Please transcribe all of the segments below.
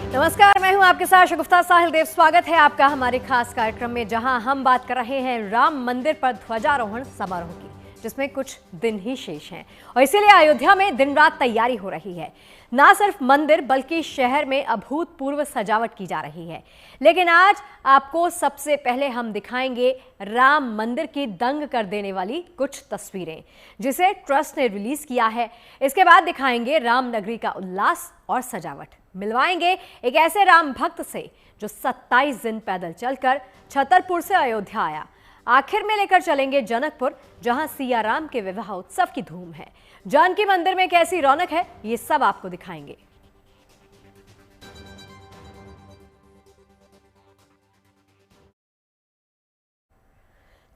नमस्कार, मैं हूं आपके साथ शगुफ्ता साहिल देव। स्वागत है आपका हमारे खास कार्यक्रम में, जहां हम बात कर रहे हैं राम मंदिर पर ध्वजारोहण समारोह की, जिसमें कुछ दिन ही शेष हैं और इसीलिए अयोध्या में दिन रात तैयारी हो रही है। ना सिर्फ मंदिर बल्कि शहर में अभूतपूर्व सजावट की जा रही है। लेकिन आज आपको सबसे पहले हम दिखाएंगे राम मंदिर की दंग कर देने वाली कुछ तस्वीरें, जिसे ट्रस्ट ने रिलीज किया है। इसके बाद दिखाएंगे राम नगरी का उल्लास और सजावट। मिलवाएंगे एक ऐसे राम भक्त से जो 27 दिन पैदल चलकर छतरपुर से अयोध्या आया। आखिर में लेकर चलेंगे जनकपुर, जहां सिया राम के विवाह उत्सव की धूम है। जानकी मंदिर में कैसी रौनक है, ये सब आपको दिखाएंगे।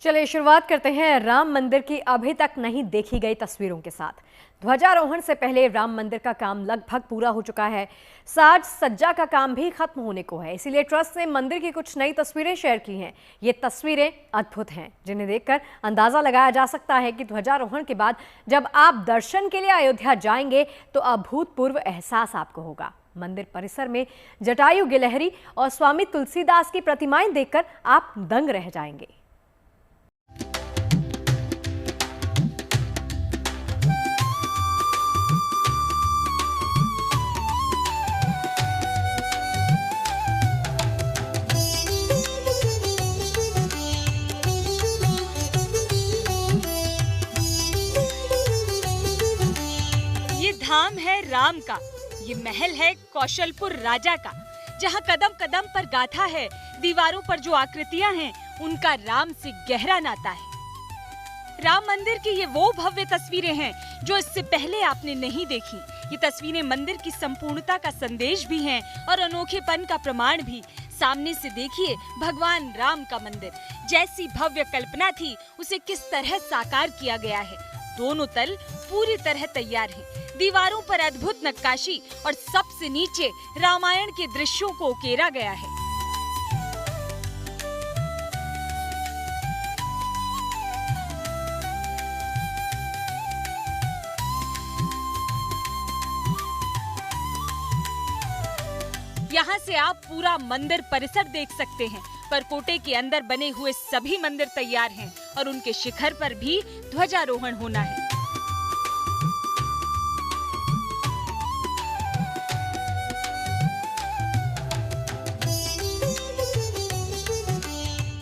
चलिए शुरुआत करते हैं राम मंदिर की अभी तक नहीं देखी गई तस्वीरों के साथ। ध्वजारोहण से पहले राम मंदिर का काम लगभग पूरा हो चुका है। साज सज्जा का काम भी खत्म होने को है, इसीलिए ट्रस्ट ने मंदिर की कुछ नई तस्वीरें शेयर की हैं। ये तस्वीरें अद्भुत हैं, जिन्हें देखकर अंदाजा लगाया जा सकता है कि ध्वजारोहण के बाद जब आप दर्शन के लिए अयोध्या जाएंगे तो अभूतपूर्व एहसास आपको होगा। मंदिर परिसर में जटायु गिलहरी और स्वामी तुलसीदास की प्रतिमाएं देखकर आप दंग रह जाएंगे। धाम है राम का, ये महल है कौशलपुर राजा का, जहाँ कदम कदम पर गाथा है, दीवारों पर जो आकृतियाँ हैं उनका राम से गहरा नाता है। राम मंदिर की ये वो भव्य तस्वीरें हैं जो इससे पहले आपने नहीं देखी। ये तस्वीरें मंदिर की संपूर्णता का संदेश भी हैं और अनोखेपन का प्रमाण भी। सामने से देखिए भगवान राम का मंदिर, जैसी भव्य कल्पना थी उसे किस तरह साकार किया गया है। दोनों तल पूरी तरह तैयार हैं। दीवारों पर अद्भुत नक्काशी और सबसे नीचे रामायण के दृश्यों को उकेरा गया है। यहाँ से आप पूरा मंदिर परिसर देख सकते हैं। परकोटे के अंदर बने हुए सभी मंदिर तैयार हैं और उनके शिखर पर भी ध्वजारोहण होना है।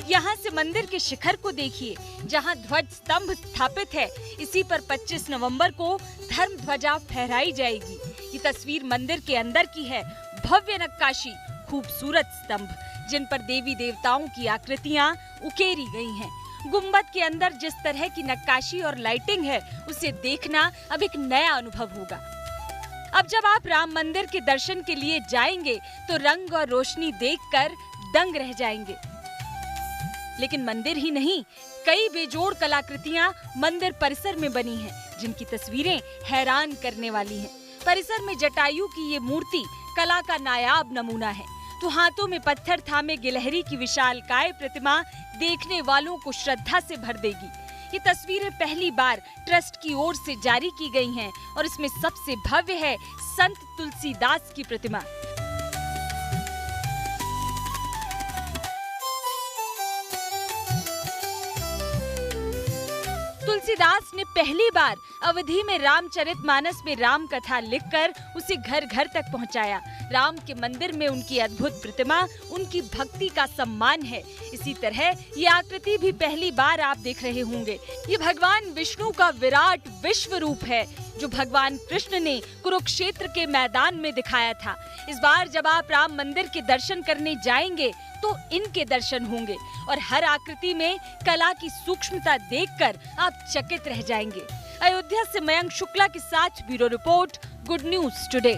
यहाँ से मंदिर के शिखर को देखिए, जहाँ ध्वज स्तंभ स्थापित है। इसी पर 25 नवंबर को धर्म ध्वजा फहराई जाएगी। ये तस्वीर मंदिर के अंदर की है। भव्य नक्काशी, खूबसूरत स्तंभ जिन पर देवी देवताओं की आकृतियाँ उकेरी गई हैं। गुम्बद के अंदर जिस तरह की नक्काशी और लाइटिंग है, उसे देखना अब एक नया अनुभव होगा। अब जब आप राम मंदिर के दर्शन के लिए जाएंगे तो रंग और रोशनी देखकर दंग रह जाएंगे। लेकिन मंदिर ही नहीं, कई बेजोड़ कलाकृतियां मंदिर परिसर में बनी हैं, जिनकी तस्वीरें हैरान करने वाली हैं। परिसर में जटायु की ये मूर्ति कला का नायाब नमूना है, तो हाथों में पत्थर थामे गिलहरी की विशालकाय प्रतिमा देखने वालों को श्रद्धा से भर देगी। ये तस्वीरें पहली बार ट्रस्ट की ओर से जारी की गई हैं और इसमें सबसे भव्य है संत तुलसीदास की प्रतिमा। तुलसीदास ने पहली बार अवधि में रामचरितमानस में राम कथा लिखकर उसे घर घर तक पहुंचाया। राम के मंदिर में उनकी अद्भुत प्रतिमा उनकी भक्ति का सम्मान है। इसी तरह ये आकृति भी पहली बार आप देख रहे होंगे। ये भगवान विष्णु का विराट विश्व रूप है, जो भगवान कृष्ण ने कुरुक्षेत्र के मैदान में दिखाया था। इस बार जब आप राम मंदिर के दर्शन करने जाएंगे तो इनके दर्शन होंगे और हर आकृति में कला की सूक्ष्मता देखकर आप चकित रह जाएंगे। अयोध्या से मयंक शुक्ला के साथ bureau report, good news today.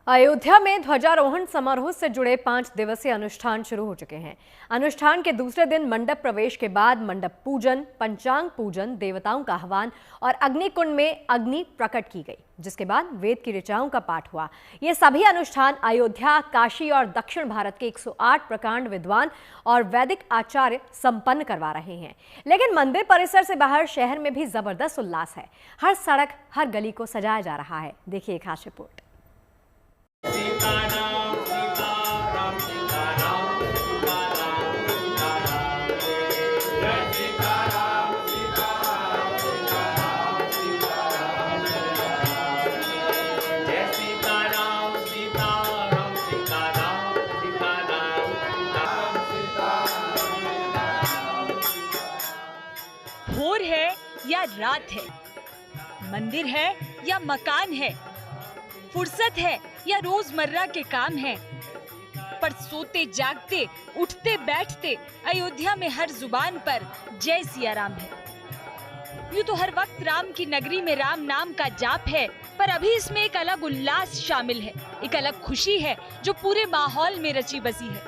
Ayodhya में ध्वजारोहण समारोह से जुड़े 5 दिवसीय अनुष्ठान शुरू हो चुके हैं। अनुष्ठान के दूसरे दिन मंडप प्रवेश के बाद मंडप पूजन, पंचांग पूजन, देवताओं का आह्वान और अग्निकुंड में अग्नि प्रकट की गई, जिसके बाद वेद की ऋचाओं का पाठ हुआ। ये सभी अनुष्ठान अयोध्या, काशी और दक्षिण भारत के 108 प्रकांड विद्वान और वैदिक आचार्य संपन्न करवा रहे हैं। लेकिन मंदिर परिसर से बाहर शहर में भी जबरदस्त उल्लास है। हर सड़क, हर गली को सजाया जा रहा है। देखिए एक खास रिपोर्ट। सीताराम सीताराम सीताराम सीताराम सीताराम जय सीताराम सीताराम सीताराम सीताराम जय सीताराम सीताराम सीताराम सीताराम। भोर है या रात है, मंदिर है या मकान है, फुर्सत है या रोजमर्रा के काम है, पर सोते जागते, उठते बैठते अयोध्या में हर जुबान पर जय सिया राम है। यूं तो हर वक्त राम की नगरी में राम नाम का जाप है, पर अभी इसमें एक अलग उल्लास शामिल है, एक अलग खुशी है जो पूरे माहौल में रची बसी है।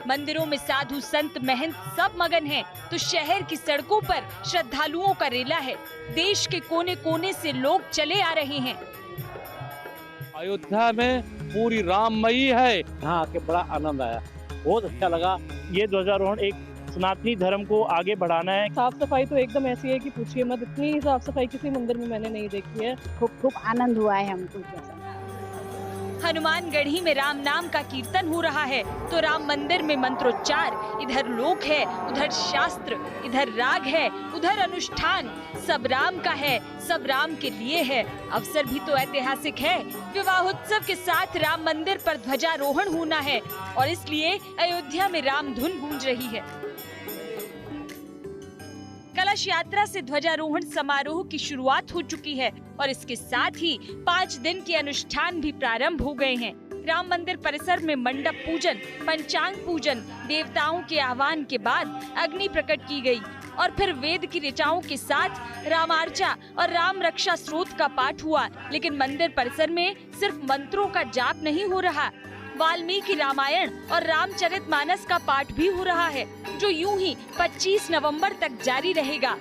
मंदिरों में साधु संत महंत सब मगन हैं, तो शहर की सड़कों पर श्रद्धालुओं का रेला है। देश के कोने कोने से लोग चले आ रहे हैं। अयोध्या में पूरी राममयी है। यहाँ आके बड़ा आनंद आया, बहुत अच्छा लगा। ये ध्वजारोहण एक सनातनी धर्म को आगे बढ़ाना है। साफ सफाई तो एकदम ऐसी है कि पूछिए मत, इतनी साफ सफाई किसी मंदिर में मैंने नहीं देखी है। खूब आनंद हुआ है हमको। हनुमानगढ़ी में राम नाम का कीर्तन हो रहा है, तो राम मंदिर में मंत्रोच्चार, इधर लोक है, उधर शास्त्र, इधर राग है, उधर अनुष्ठान। सब राम का है, सब राम के लिए है। अवसर भी तो ऐतिहासिक है। विवाहोत्सव के साथ राम मंदिर पर ध्वजारोहण होना है और इसलिए अयोध्या में राम धुन गूंज रही है। कलश यात्रा से ध्वजारोहण समारोह की शुरुआत हो चुकी है और इसके साथ ही 5 दिन के अनुष्ठान भी प्रारंभ हो गए हैं। राम मंदिर परिसर में मंडप पूजन, पंचांग पूजन, देवताओं के आह्वान के बाद अग्नि प्रकट की गई और फिर वेद की ऋचाओं के साथ रामार्चा और राम रक्षा स्रोत का पाठ हुआ। लेकिन मंदिर परिसर में सिर्फ मंत्रों का जाप नहीं हो रहा, वाल्मीकि रामायण और रामचरितमानस का पाठ भी हो रहा है, जो यूं ही 25 नवंबर तक जारी रहेगा।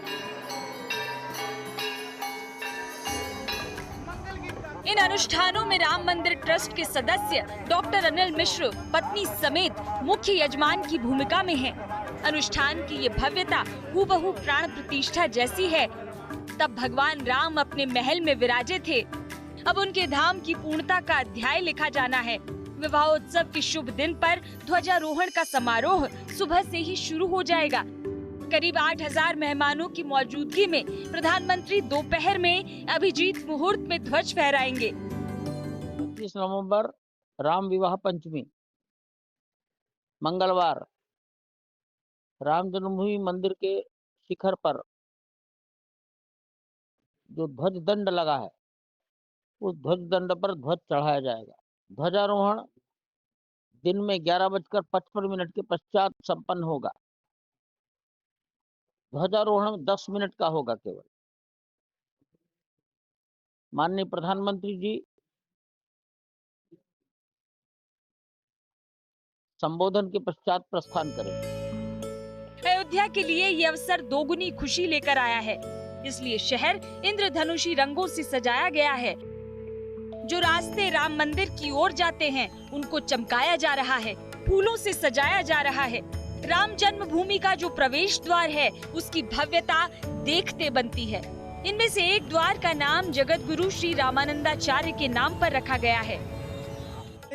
इन अनुष्ठानों में राम मंदिर ट्रस्ट के सदस्य डॉक्टर अनिल मिश्र पत्नी समेत मुख्य यजमान की भूमिका में हैं। अनुष्ठान की ये भव्यता हूबहू प्राण प्रतिष्ठा जैसी है। तब भगवान राम अपने महल में विराजे थे, अब उनके धाम की पूर्णता का अध्याय लिखा जाना है। विवाहोत्सव के शुभ दिन पर ध्वजारोहण का समारोह सुबह से ही शुरू हो जाएगा। करीब 8000 मेहमानों की मौजूदगी में प्रधानमंत्री दोपहर में अभिजीत मुहूर्त में ध्वज फहराएंगे। 25 नवंबर राम विवाह पंचमी, मंगलवार, राम जन्मभूमि मंदिर के शिखर पर जो ध्वज दंड लगा है, उस ध्वज दंड पर ध्वज चढ़ाया जाएगा। ध्वजारोहण दिन में 11:55 के पश्चात संपन्न होगा। ध्वजारोहण 10 मिनट का होगा केवल। माननीय प्रधानमंत्री जी संबोधन के पश्चात प्रस्थान करेंगे। अयोध्या के लिए ये अवसर दोगुनी खुशी लेकर आया है, इसलिए शहर इंद्रधनुषी रंगों से सजाया गया है। जो रास्ते राम मंदिर की ओर जाते हैं, उनको चमकाया जा रहा है, फूलों से सजाया जा रहा है। राम जन्मभूमि का जो प्रवेश द्वार है, उसकी भव्यता देखते बनती है। इनमें से एक द्वार का नाम जगत गुरु श्री रामानंदाचार्य के नाम पर रखा गया है।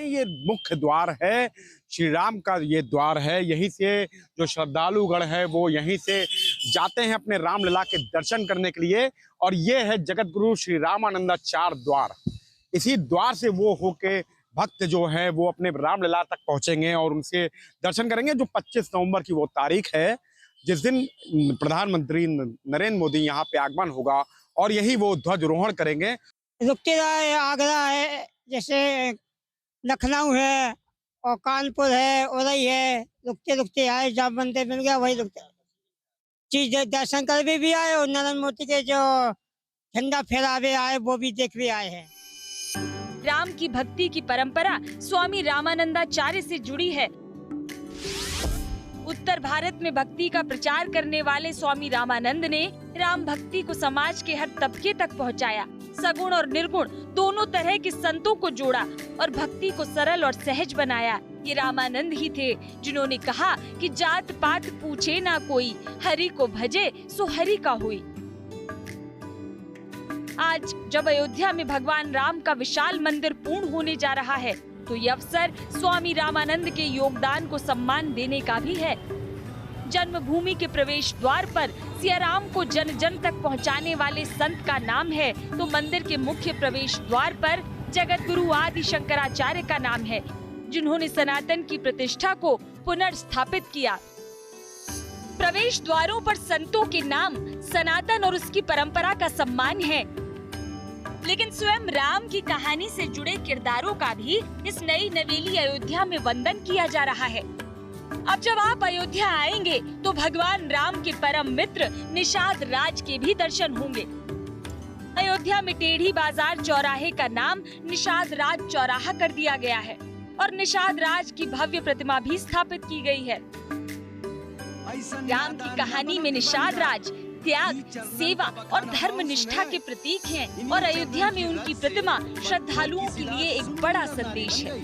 ये मुख्य द्वार है, श्री राम का ये द्वार है। यहीं से जो श्रद्धालुगण है वो यहीं से जाते हैं अपने रामलला के दर्शन करने के लिए। और ये है जगत गुरु श्री रामानंदाचार्य द्वार। इसी द्वार से वो होके भक्त जो है वो अपने रामलला तक पहुंचेंगे और उनसे दर्शन करेंगे। जो 25 नवंबर की वो तारीख है, जिस दिन प्रधानमंत्री नरेंद्र मोदी यहाँ पे आगमन होगा और यही वो ध्वजारोहण करेंगे। रुकते रहे, आगरा है, जैसे लखनऊ है और कानपुर है, उरई है, रुकते रुकते आए। जब मंदिर मिल गया वही रुकते चीज दर्शन कर भी आए और नरेंद्र मोदी के जो झंडा फहरावे आए वो भी देख भी आए हैं। राम की भक्ति की परंपरा स्वामी रामानंदाचार्य से जुड़ी है। उत्तर भारत में भक्ति का प्रचार करने वाले स्वामी रामानंद ने राम भक्ति को समाज के हर तबके तक पहुंचाया। सगुण और निर्गुण दोनों तरह के संतों को जोड़ा और भक्ति को सरल और सहज बनाया। ये रामानंद ही थे जिन्होंने कहा कि जात पात पूछे ना कोई, हरि को भजे सो हरि का हुई। आज जब अयोध्या में भगवान राम का विशाल मंदिर पूर्ण होने जा रहा है, तो ये अवसर स्वामी रामानंद के योगदान को सम्मान देने का भी है। जन्मभूमि के प्रवेश द्वार पर सिया राम को जन जन तक पहुंचाने वाले संत का नाम है, तो मंदिर के मुख्य प्रवेश द्वार पर जगत गुरु आदि शंकराचार्य का नाम है, जिन्होंने सनातन की प्रतिष्ठा को पुनर्स्थापित किया। प्रवेश द्वारों पर संतों के नाम सनातन और उसकी परंपरा का सम्मान है, लेकिन स्वयं राम की कहानी से जुड़े किरदारों का भी इस नई नवेली अयोध्या में वंदन किया जा रहा है। अब जब आप अयोध्या आएंगे तो भगवान राम के परम मित्र निषाद राज के भी दर्शन होंगे। अयोध्या में टेढ़ी बाजार चौराहे का नाम निषाद राज चौराहा कर दिया गया है और निषाद राज की भव्य प्रतिमा भी स्थापित की गई है। राम की कहानी में निषाद राज त्याग, सेवा और धर्म निष्ठा के प्रतीक हैं और अयोध्या में उनकी प्रतिमा श्रद्धालुओं के लिए एक बड़ा संदेश है।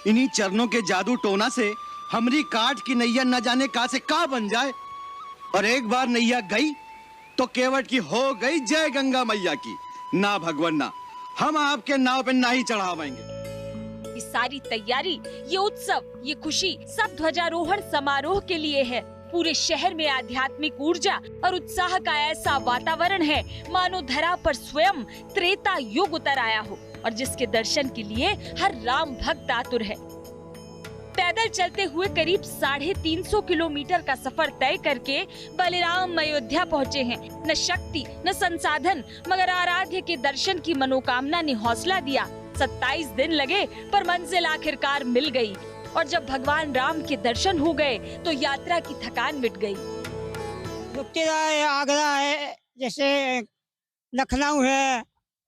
इन्हीं चरणों के जादू टोना से हमरी काट की नैया न जाने कहां से कहां बन जाए, और एक बार नैया गई तो केवट की हो गई जय गंगा मैया की। ना भगवान ना, हम आपके नाव पे ना ही चढ़ावेंगे। ये सारी तैयारी, ये उत्सव, ये खुशी सब ध्वजारोहण समारोह के लिए है। पूरे शहर में आध्यात्मिक ऊर्जा और उत्साह का ऐसा वातावरण है मानो धरा पर स्वयं त्रेता युग उतर आया हो, और जिसके दर्शन के लिए हर राम भक्त आतुर है। पैदल चलते हुए करीब 350 किलोमीटर का सफर तय करके बलिराम अयोध्या पहुँचे हैं। न शक्ति न संसाधन, मगर आराध्य के दर्शन की मनोकामना ने हौसला दिया। 27 दिन लगे पर मंजिल आखिरकार मिल गई, और जब भगवान राम के दर्शन हो गए तो यात्रा की थकान मिट गई। रुकते रहे, आगरा है, जैसे लखनऊ है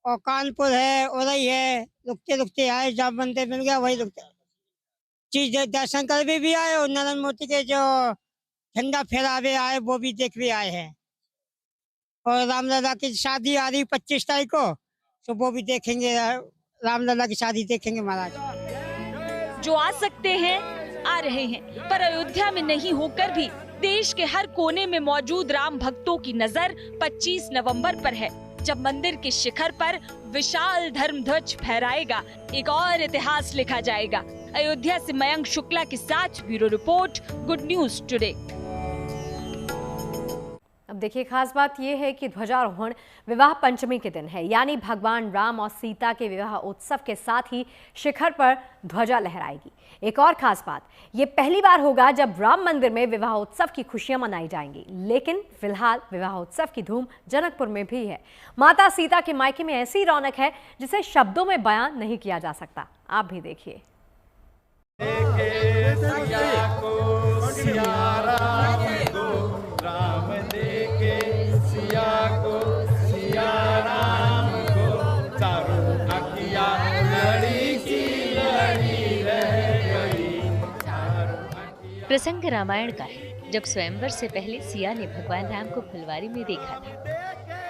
और कानपुर है, उरई है, रुकते रुकते आए। जब मंदिर मिल गया वही रुकते चीज दर्शन कर भी आए, और नरेंद्र मोदी के जो झंडा फहरावे आए वो भी देख भी आए हैं। और रामलला की शादी आ रही 25 तारीख को, तो वो भी देखेंगे। रामलला की शादी देखेंगे महाराज। जो आ सकते हैं आ रहे हैं, पर अयोध्या में नहीं होकर भी देश के हर कोने में मौजूद राम भक्तों की नजर 25 नवंबर पर है, जब मंदिर के शिखर पर विशाल धर्म ध्वज फहराएगा। एक और इतिहास लिखा जाएगा। अयोध्या से मयंक शुक्ला के साथ bureau report, good news today. अब देखिए, खास बात यह है कि ध्वजारोहण विवाह पंचमी के दिन है, यानी भगवान राम और सीता के विवाह उत्सव के साथ ही शिखर पर ध्वजा लहराएगी। एक और खास बात, ये पहली बार होगा जब राम मंदिर में विवाह उत्सव की खुशियां मनाई जाएंगी। लेकिन फिलहाल विवाह उत्सव की धूम जनकपुर में भी है। माता सीता के मायके में ऐसी रौनक है जिसे शब्दों में बयान नहीं किया जा सकता। आप भी देखिए। प्रसंग रामायण का है, जब स्वयंवर से पहले सिया ने भगवान राम को फुलवारी में देखा था,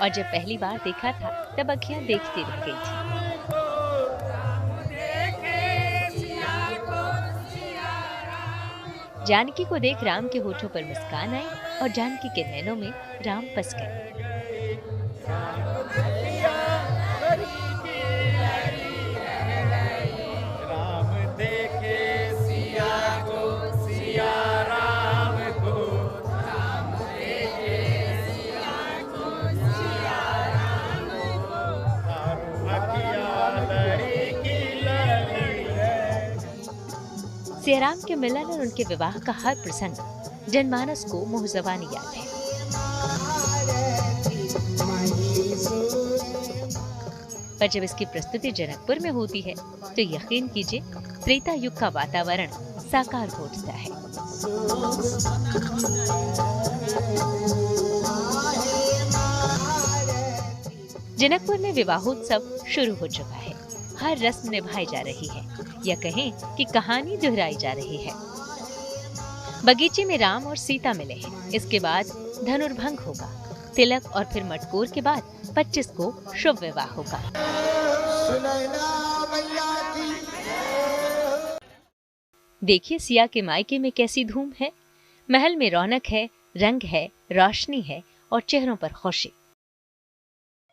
और जब पहली बार देखा था तब अखियां देखती रह गई थी। जानकी को देख राम के होठों पर मुस्कान आई और जानकी के नैनों में राम बस गए। सियाराम के मिलन और उनके विवाह का हर प्रसंग जनमानस को मुहजबानी याद है। पर जब इसकी प्रस्तुति जनकपुर में होती है तो यकीन कीजिए त्रेता युग का वातावरण साकार हो उठता है। जनकपुर में विवाहोत्सव शुरू हो चुका है। हर रस्म निभाई जा रही है या कहें कि कहानी दोहराई जा रही है। बगीचे में राम और सीता मिले हैं। इसके बाद धनुर्भंग होगा, तिलक और फिर मटकोर के बाद 25 को शुभ विवाह होगा। देखिए सिया के मायके में कैसी धूम है। महल में रौनक है, रंग है, रोशनी है और चेहरों पर खुशी।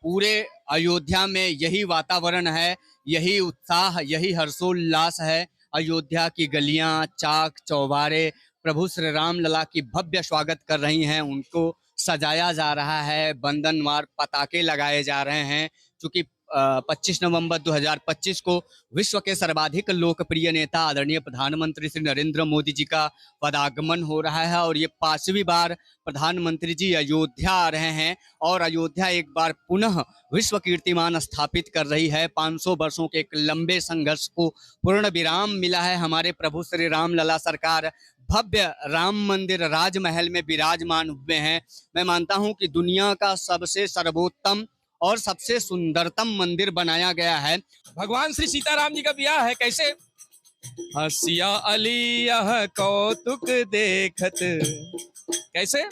पूरे अयोध्या में यही वातावरण है, यही उत्साह, यही हर्षोल्लास है। अयोध्या की गलियां, चाक चौबारे प्रभु श्री राम लला की भव्य स्वागत कर रही हैं। उनको सजाया जा रहा है, बंधनवार पताके लगाए जा रहे हैं। चूंकि 25 नवंबर 2025 को विश्व के सर्वाधिक लोकप्रिय नेता आदरणीय प्रधानमंत्री श्री नरेंद्र मोदी जी का पदागमन हो रहा है और ये 5वीं बार प्रधानमंत्री जी अयोध्या आ रहे हैं और अयोध्या एक बार पुनः विश्व कीर्तिमान स्थापित कर रही है। 500 वर्षों के एक लंबे संघर्ष को पूर्ण विराम मिला है। हमारे प्रभु श्री राम लला सरकार भव्य राम मंदिर राजमहल में विराजमान हुए हैं। मैं मानता हूं कि दुनिया का सबसे सर्वोत्तम और सबसे सुंदरतम मंदिर बनाया गया है। भगवान श्री सीताराम जी का ब्याह है। कैसे? हसिया अली यह कौतुक देखत, कैसे?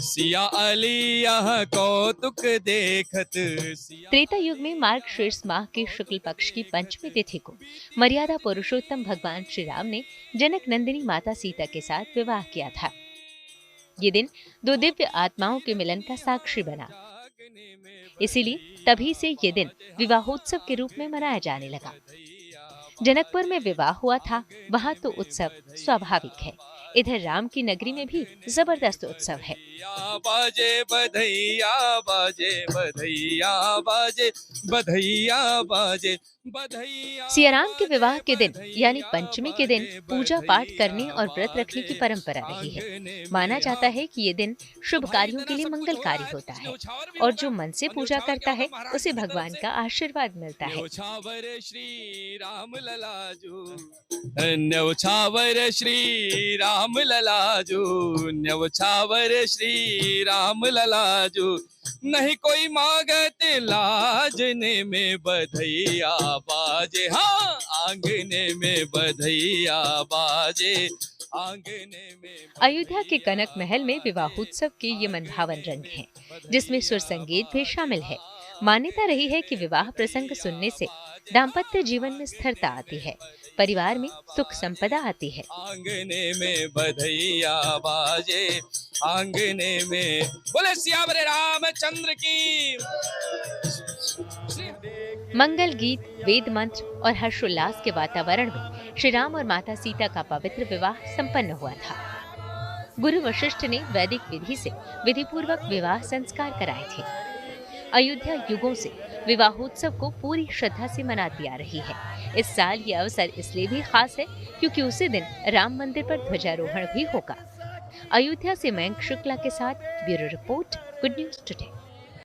सिया अली यह कौतुक देखत। त्रेता युग में मार्गशीर्ष माह के शुक्ल पक्ष की पंचमी तिथि को मर्यादा पुरुषोत्तम भगवान श्री राम ने जनक नंदिनी माता सीता के साथ विवाह किया था। ये दिन दो दिव्य आत्माओं के मिलन का साक्षी बना। इसीलिए तभी से ये दिन विवाहोत्सव के रूप में मनाया जाने लगा। जनकपुर में विवाह हुआ था, वहाँ तो उत्सव स्वाभाविक है। इधर राम की नगरी में भी जबरदस्त उत्सव है। बाजे बधैया बाजे बधैया बाजे बधैया बाजे बधैया। सियाराम के विवाह के दिन यानी पंचमी के दिन पूजा पाठ करने और व्रत रखने की परंपरा रही है। माना जाता है कि ये दिन शुभ कार्यों के लिए मंगलकारी होता है और जो मन से पूजा करता है उसे भगवान का आशीर्वाद मिलता है। श्री राम ललाजू न्यौछावर श्री राम ललाजू न्यौछावर श्री राम ललाजू। नहीं कोई मांगत लाजने में बधैया बाजे, हाँ आंगने में बधैया बाजे, आंगने में। अयोध्या के कनक महल में विवाहोत्सव के ये मनभावन रंग हैं, जिसमें सुर संगीत भी शामिल है। मान्यता रही है कि विवाह प्रसंग सुनने से दाम्पत्य जीवन में स्थिरता आती है, परिवार में सुख संपदा आती है। आंगने में बधैया बाजे, आंगने में। बोले सियावर रामचंद्र की। मंगल गीत, वेद मंत्र और हर्षोल्लास के वातावरण में श्री राम और माता सीता का पवित्र विवाह संपन्न हुआ था। गुरु वशिष्ठ ने वैदिक विधि से विधिपूर्वक विवाह संस्कार कराए थे। अयोध्या युगों से विवाहोत्सव को पूरी श्रद्धा से मनाती आ रही है। इस साल ये अवसर इसलिए भी खास है क्योंकि उसी दिन राम मंदिर पर ध्वजारोहण भी होगा। अयोध्या से मयंक शुक्ला के साथ bureau report, good news today.